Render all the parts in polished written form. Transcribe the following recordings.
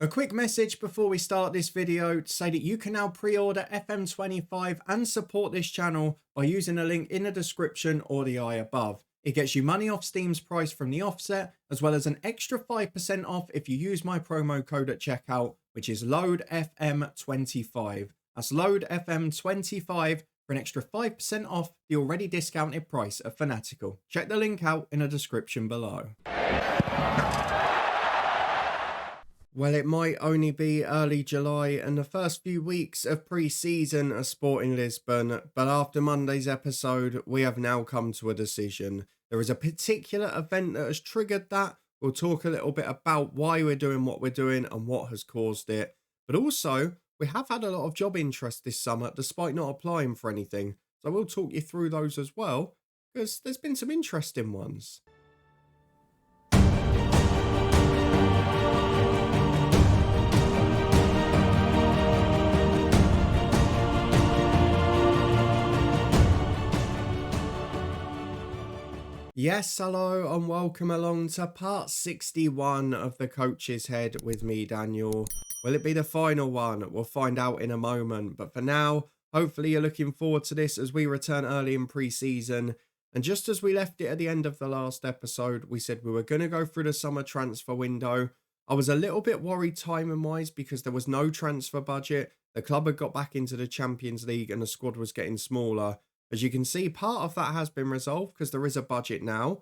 A quick message before we start this video to say that you can now pre-order FM25 and support this channel by using a link in the description or the eye above. It gets you money off Steam's price from the offset, as well as an extra 5% off if you use my promo code at checkout, which is LOADFM25. That's LOADFM25 for an extra 5% off the already discounted price of Fanatical. Check the link out in the description below. Well, it might only be early July and the first few weeks of pre-season at Sporting Lisbon, but after Monday's episode, we have now come to a decision. There is a particular event that has triggered that. We'll talk a little bit about why we're doing what we're doing and what has caused it. But also, we have had a lot of job interest this summer, despite not applying for anything. So we'll talk you through those as well, because there's been some interesting ones. Yes, hello and welcome along to part 61 of The Coach's Head with me, Daniel. Will it be the final one? We'll find out in a moment. But for now, hopefully you're looking forward to this as we return early in pre-season. And just as we left it at the end of the last episode, we said we were going to go through the summer transfer window. I was a little bit worried timing-wise because there was no transfer budget. The club had got back into the Champions League and the squad was getting smaller. As you can see, part of that has been resolved because there is a budget now.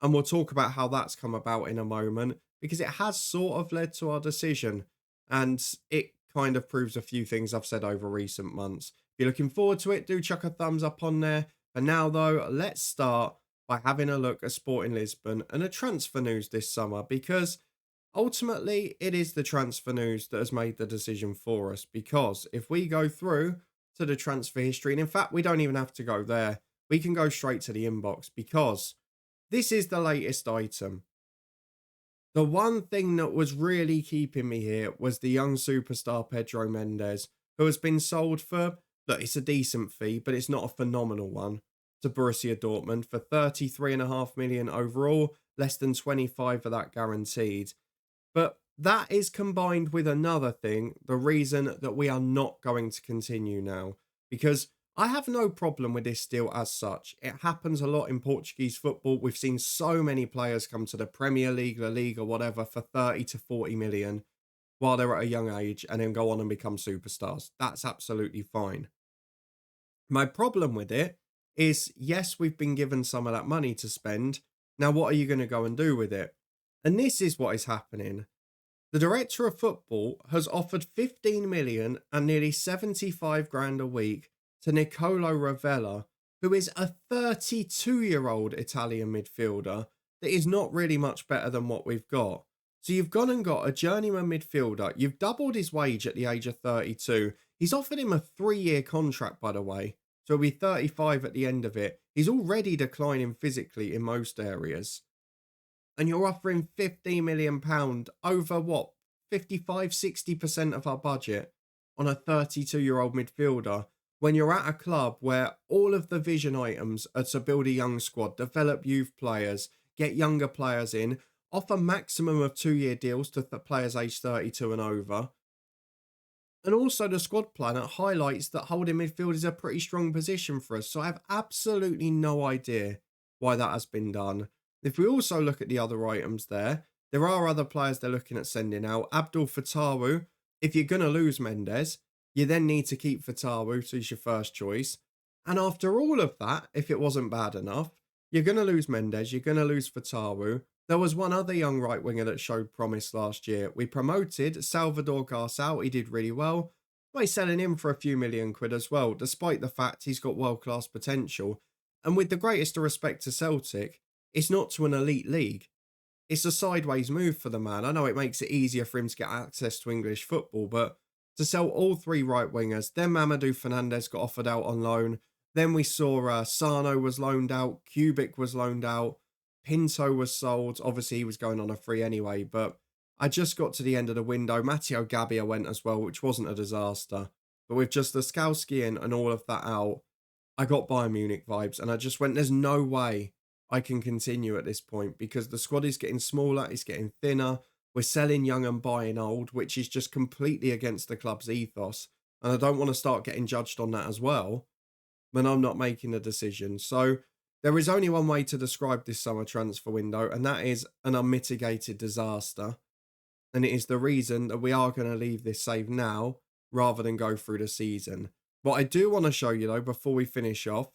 And we'll talk about how that's come about in a moment because it has sort of led to our decision. And it kind of proves a few things I've said over recent months. If you're looking forward to it, do chuck a thumbs up on there. For now, though, let's start by having a look at Sporting Lisbon and the transfer news this summer because ultimately it is the transfer news that has made the decision for us. Because if we go through to the transfer history, and in fact we don't even have to go there, we can go straight to the inbox because this is the latest item. The one thing that was really keeping me here was the young superstar Pedro Mendes, who has been sold for, look, it's a decent fee, but it's not a phenomenal one, to Borussia Dortmund for 33.5 million overall, less than 25 of that guaranteed. But that is combined with another thing, the reason that we are not going to continue now. Because I have no problem with this deal as such. It happens a lot in Portuguese football. We've seen so many players come to the Premier League, La Liga, whatever, for 30 to 40 million while they're at a young age and then go on and become superstars. That's absolutely fine. My problem with it is, yes, we've been given some of that money to spend. Now, what are you going to go and do with it? And this is what is happening. The director of football has offered 15 million and nearly 75 grand a week to Nicolo Ravella, who is a 32-year-old Italian midfielder that is not really much better than what we've got. So you've gone and got a journeyman midfielder. You've doubled his wage at the age of 32. He's offered him a 3-year contract, by the way. So he'll be 35 at the end of it. He's already declining physically in most areas. And you're offering £15 million over what, 55-60% of our budget on a 32-year-old midfielder when you're at a club where all of the vision items are to build a young squad, develop youth players, get younger players in, offer maximum of 2-year deals to players aged 32 and over. And also the squad planner highlights that holding midfield is a pretty strong position for us. So I have absolutely no idea why that has been done. If we also look at the other items there are other players they're looking at sending out. Abdul Fatawu, if you're going to lose Mendes, you then need to keep Fatawu, so he's your first choice. And after all of that, if it wasn't bad enough, you're going to lose Mendes, you're going to lose Fatawu. There was one other young right winger that showed promise last year. We promoted Salvador Garçal, he did really well. By selling him for a few million quid as well, despite the fact he's got world-class potential. And with the greatest of respect to Celtic, it's not to an elite league. It's a sideways move for the man. I know it makes it easier for him to get access to English football, but to sell all 3 right wingers, then Mamadou Fernandes got offered out on loan. Then we saw Sano was loaned out, Kubik was loaned out, Pinto was sold. Obviously, he was going on a free anyway, but I just got to the end of the window. Matteo Gabbia went as well, which wasn't a disaster. But with just the Skowski in and all of that out, I got Bayern Munich vibes, and I just went, there's no way I can continue at this point because the squad is getting smaller, it's getting thinner. We're selling young and buying old, which is just completely against the club's ethos. And I don't want to start getting judged on that as well when I'm not making a decision. So there is only one way to describe this summer transfer window, and that is an unmitigated disaster. And it is the reason that we are going to leave this save now rather than go through the season. What I do want to show you, though, before we finish off,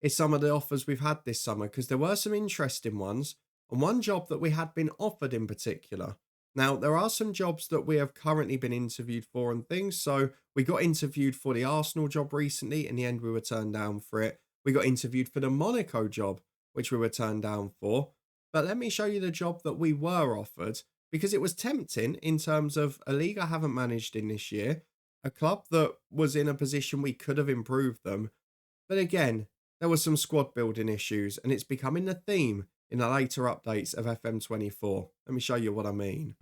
is some of the offers we've had this summer, because there were some interesting ones, and one job that we had been offered in particular. Now, there are some jobs that we have currently been interviewed for and things. So we got interviewed for the Arsenal job recently. In the end, we were turned down for it. We got interviewed for the Monaco job, which we were turned down for. But let me show you the job that we were offered, because it was tempting in terms of a league I haven't managed in this year, a club that was in a position we could have improved them. But again, there were some squad building issues, and it's becoming the theme in the later updates of FM24. Let me show you what I mean.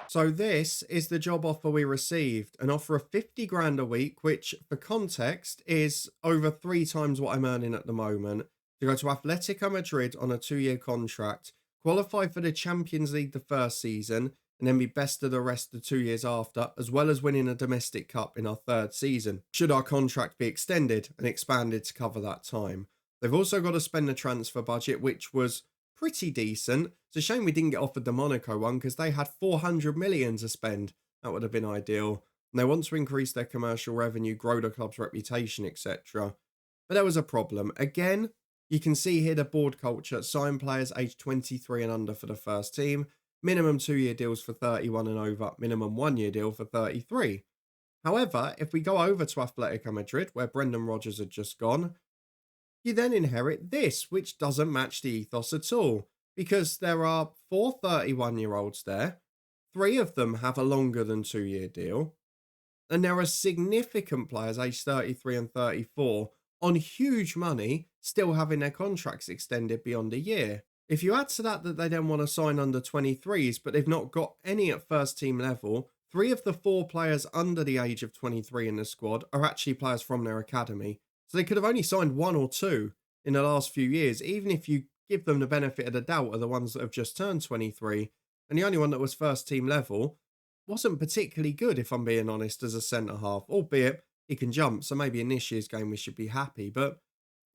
So this is the job offer we received, an offer of 50 grand a week, which for context is over 3 times what I'm earning at the moment, to go to Atletico Madrid on a 2-year contract, qualify for the Champions League the first season, and then be best of the rest the 2 years after, as well as winning a domestic cup in our 3rd season, should our contract be extended and expanded to cover that time. They've also got to spend the transfer budget, which was pretty decent. It's a shame we didn't get offered the Monaco one, because they had 400 million to spend. That would have been ideal. And they want to increase their commercial revenue, grow the club's reputation, etc. But there was a problem. Again, you can see here the board culture: sign players aged 23 and under for the first team, minimum 2-year deals for 31 and over, minimum 1-year deal for 33. However, if we go over to Atletico Madrid, where Brendan Rodgers had just gone, you then inherit this, which doesn't match the ethos at all, because there are 4 31-year-olds there. 3 of them have a longer than 2-year deal. And there are significant players aged 33 and 34 on huge money still having their contracts extended beyond a year. If you add to that they then want to sign under 23s, but they've not got any at first team level, 3 of the 4 players under the age of 23 in the squad are actually players from their academy. So they could have only signed 1 or 2 in the last few years, even if you give them the benefit of the doubt are the ones that have just turned 23. And the only one that was first team level wasn't particularly good, if I'm being honest, as a centre-half, albeit he can jump, so maybe in this year's game we should be happy. But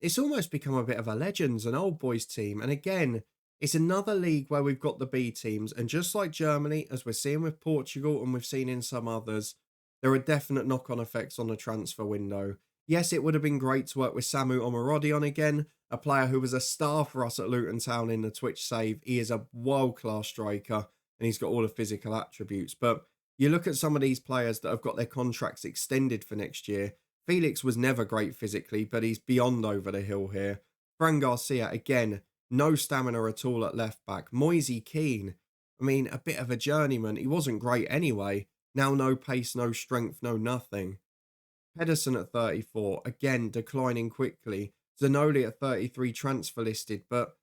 it's almost become a bit of a legends and old boys team. And again, it's another league where we've got the B teams. And just like Germany, as we're seeing with Portugal and we've seen in some others, there are definite knock-on effects on the transfer window. Yes, it would have been great to work with Samu Omarodion again, a player who was a star for us at Luton Town in the Twitch save. He is a world-class striker and he's got all the physical attributes. But you look at some of these players that have got their contracts extended for next year. Felix was never great physically, but he's beyond over the hill here. Fran Garcia, again, no stamina at all at left back. Moise Keane, I mean, a bit of a journeyman. He wasn't great anyway. Now no pace, no strength, no nothing. Pedersen at 34, again, declining quickly. Zanoli at 33, transfer listed, but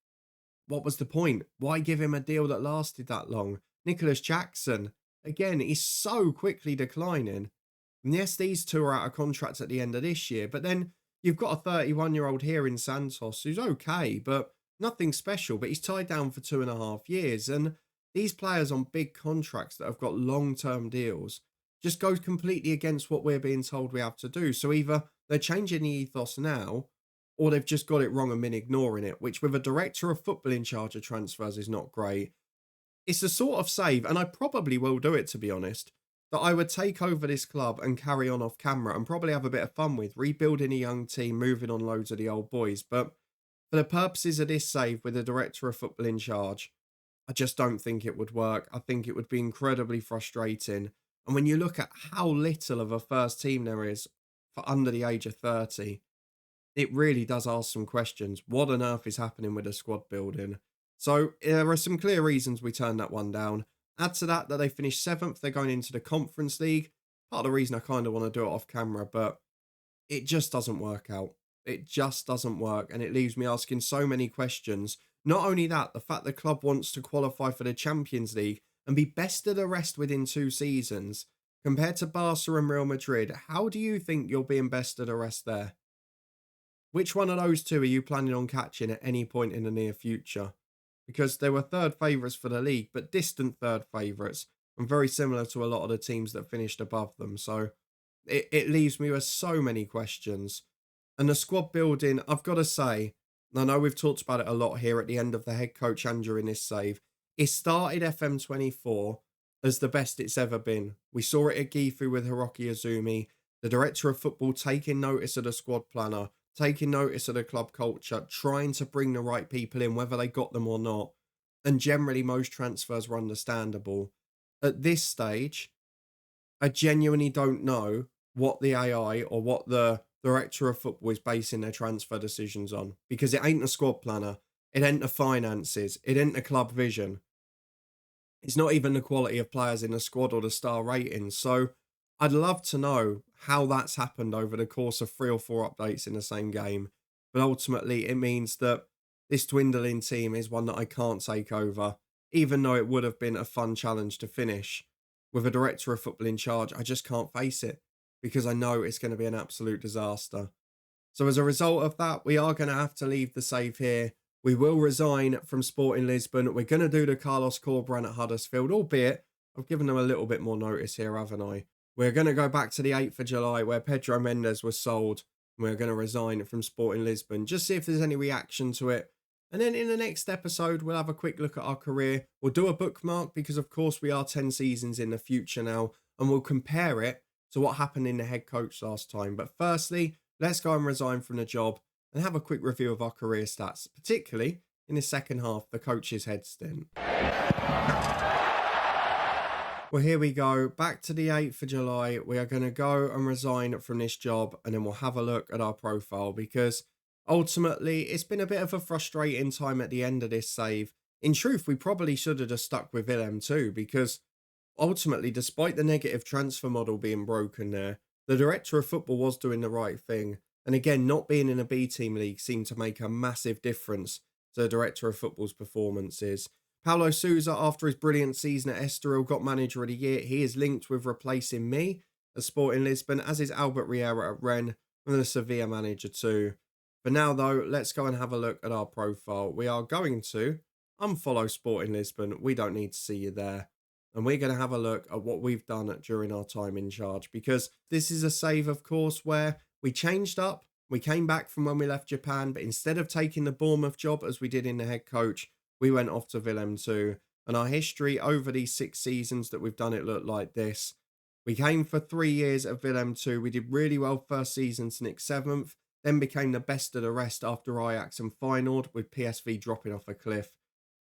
what was the point? Why give him a deal that lasted that long? Nicholas Jackson, again, he's so quickly declining. And yes, these 2 are out of contract at the end of this year, but then you've got a 31-year-old here in Santos who's okay, but nothing special, but he's tied down for 2.5 years. And these players on big contracts that have got long-term deals just goes completely against what we're being told we have to do. So either they're changing the ethos now, or they've just got it wrong and been ignoring it, which with a director of football in charge of transfers is not great. It's the sort of save, and I probably will do it, to be honest, that I would take over this club and carry on off camera and probably have a bit of fun with, rebuilding a young team, moving on loads of the old boys. But for the purposes of this save with a director of football in charge, I just don't think it would work. I think it would be incredibly frustrating. And when you look at how little of a first team there is for under the age of 30, it really does ask some questions. What on earth is happening with the squad building? So there are some clear reasons we turned that one down. Add to that they finished 7th. They're going into the Conference League. Part of the reason I kind of want to do it off camera, but it just doesn't work out. It just doesn't work. And it leaves me asking so many questions. Not only that, the fact the club wants to qualify for the Champions League and be best of the rest within 2 seasons. Compared to Barca and Real Madrid, how do you think you're being best of the rest there? Which one of those 2 are you planning on catching at any point in the near future? because they were third favourites for the league, but distant third favourites, and very similar to a lot of the teams that finished above them. So it leaves me with so many questions. And the squad building, I've got to say, and I know we've talked about it a lot here at the end of the head coach and during this save, it started FM24 as the best it's ever been. We saw it at Gifu with Hiroki Izumi, the director of football taking notice of the squad planner, taking notice of the club culture, trying to bring the right people in, whether they got them or not. And generally, most transfers were understandable. At this stage, I genuinely don't know what the AI or what the director of football is basing their transfer decisions on, because it ain't the squad planner, it ain't the finances, it ain't the club vision. It's not even the quality of players in the squad or the star ratings. So I'd love to know how that's happened over the course of 3 or 4 updates in the same game. But ultimately, it means that this dwindling team is one that I can't take over, even though it would have been a fun challenge to finish. With a director of football in charge, I just can't face it because I know it's going to be an absolute disaster. So as a result of that, we are going to have to leave the save here. We will resign from Sporting Lisbon. We're going to do the Carlos Corberán at Huddersfield, albeit I've given them a little bit more notice here, haven't I? We're going to go back to the 8th of July where Pedro Mendes was sold. We're going to resign from Sporting Lisbon. Just see if there's any reaction to it. And then in the next episode, we'll have a quick look at our career. We'll do a bookmark because, of course, we are 10 seasons in the future now. And we'll compare it to what happened in the head coach last time. But firstly, let's go and resign from the job and have a quick review of our career stats, particularly in the second half, the coach's head stint. Well, here we go. Back to the 8th of July. We are going to go and resign from this job, and then we'll have a look at our profile because ultimately it's been a bit of a frustrating time at the end of this save. In truth, we probably should have just stuck with Willem too, because ultimately, despite the negative transfer model being broken there, the director of football was doing the right thing. And again, not being in a B team league seemed to make a massive difference to the director of football's performances. Paulo Sousa, after his brilliant season at Estoril, got manager of the year. He is linked with replacing me at Sporting Lisbon, as is Albert Riera at Rennes, and the Sevilla manager too. For now though, let's go and have a look at our profile. We are going to unfollow Sporting Lisbon. We don't need to see you there. And we're going to have a look at what we've done during our time in charge, because this is a save, of course, where we changed up. We came back from when we left Japan, but instead of taking the Bournemouth job as we did in the head coach, we went off to Willem 2. And our history over these 6 seasons that we've done it looked like this. We came for 3 years at Willem 2. We did really well first season to nick 7th, then became the best of the rest after Ajax and finalled, with PSV dropping off a cliff.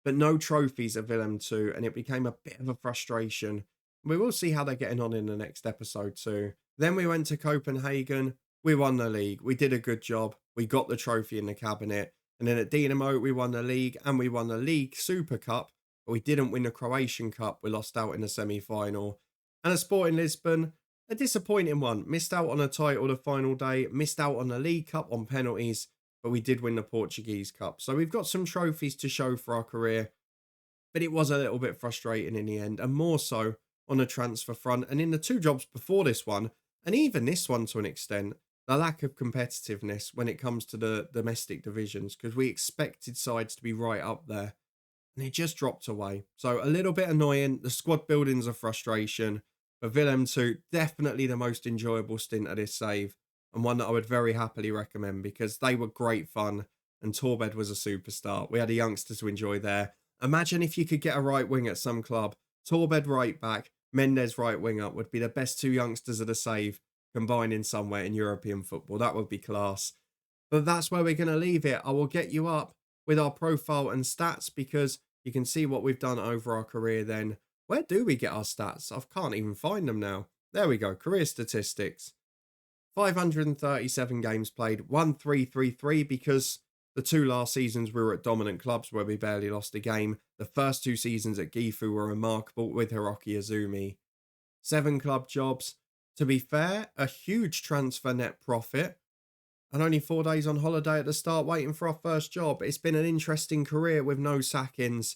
But no trophies at Willem 2, and it became a bit of a frustration. We will see how they're getting on in the next episode too. Then we went to Copenhagen. We won the league. We did a good job. We got the trophy in the cabinet. And then at Dinamo, we won the league, and we won the League Super Cup, but we didn't win the Croatian Cup. We lost out in the semi-final. And at Sporting Lisbon, a disappointing one. Missed out on a title the final day, missed out on the League Cup on penalties, but we did win the Portuguese Cup. So we've got some trophies to show for our career, but it was a little bit frustrating in the end, and more so on the transfer front. And in the 2 jobs before this one, and even this one to an extent, the lack of competitiveness when it comes to the domestic divisions, because we expected sides to be right up there, and it just dropped away. So a little bit annoying. The squad building's a frustration, but Willem 2, definitely the most enjoyable stint of this save, and one that I would very happily recommend because they were great fun and Torbed was a superstar. We had a youngster to enjoy there. Imagine if you could get a right wing at some club. Torbed right back, Mendes right wing up would be the best 2 youngsters of the save combining somewhere in European football. That would be class. But that's where we're going to leave it. I will get you up with our profile and stats because you can see what we've done over our career then. Where do we get our stats? I can't even find them now. There we go. Career statistics. 537 games played, 1,333 because the 2 last seasons we were at dominant clubs where we barely lost a game. The first 2 seasons at Gifu were remarkable with Hiroki Izumi. 7 club jobs. To be fair, a huge transfer net profit. And only 4 days on holiday at the start waiting for our first job. It's been an interesting career with no sackings.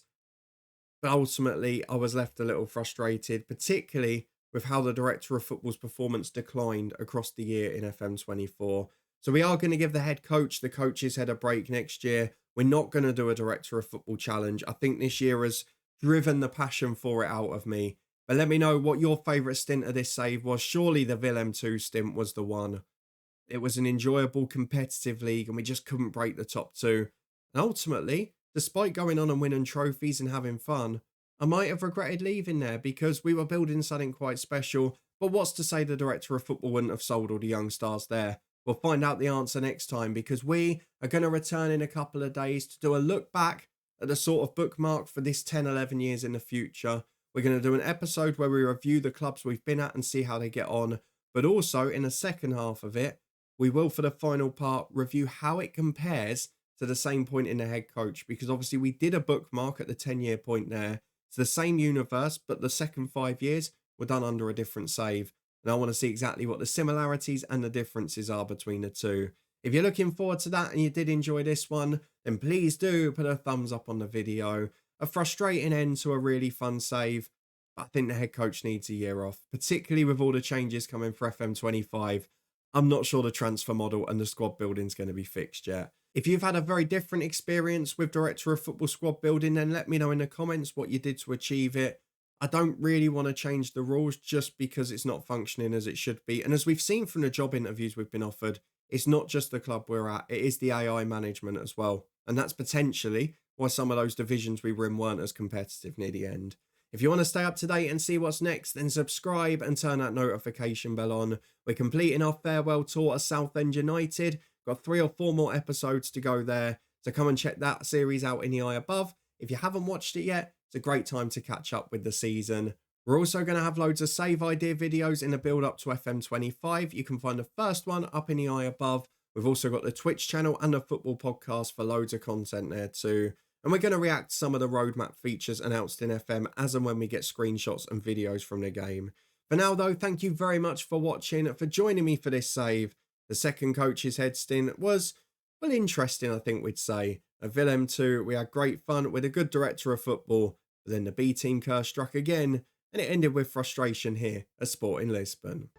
But ultimately, I was left a little frustrated, particularly with how the director of football's performance declined across the year in FM24. So we are going to give the head coach, the coach's head, a break next year. we're not going to do a director of football challenge. I think this year has driven the passion for it out of me. But let me know what your favourite stint of this save was. Surely the Willem 2 stint was the one. It was an enjoyable competitive league and we just couldn't break the top two. And ultimately, despite going on and winning trophies and having fun, I might have regretted leaving there because we were building something quite special. But what's to say the director of football wouldn't have sold all the young stars there? We'll find out the answer next time because we are going to return in a couple of days to do a look back at the sort of bookmark for this 10, 11 years in the future. We're going to do an episode where we review the clubs we've been at and see how they get on. But also in the second half of it, we will, for the final part, review how it compares to the same point in the head coach. Because obviously we did a bookmark at the 10-year point there. It's the same universe, but the second 5 years were done under a different save. And I want to see exactly what the similarities and the differences are between the two. If you're looking forward to that and you did enjoy this one, then please do put a thumbs up on the video. A frustrating end to a really fun save. I think the head coach needs a year off, particularly with all the changes coming for FM25. I'm not sure the transfer model and the squad building is going to be fixed yet. If you've had a very different experience with director of football squad building, then let me know in the comments what you did to achieve it. I don't really want to change the rules just because it's not functioning as it should be. And as we've seen from the job interviews we've been offered, it's not just the club we're at, it is the AI management as well. And that's potentially why some of those divisions we were in weren't as competitive near the end. If you want to stay up to date and see what's next, then subscribe and turn that notification bell on. We're completing our farewell tour of Southend United. Got 3 or 4 more episodes to go there. So come and check that series out in the eye above. If you haven't watched it yet, it's a great time to catch up with the season. We're also going to have loads of save idea videos in the build up to FM25. You can find the first one up in the eye above. We've also got the Twitch channel and the football podcast for loads of content there too. And we're going to react to some of the roadmap features announced in FM as and when we get screenshots and videos from the game. For now though, thank you very much for watching, for joining me for this save. The second coach's head stint was, well, interesting I think we'd say. At Willem 2, we had great fun with a good director of football, but then the B team curse struck again, and it ended with frustration here at Sporting Lisbon.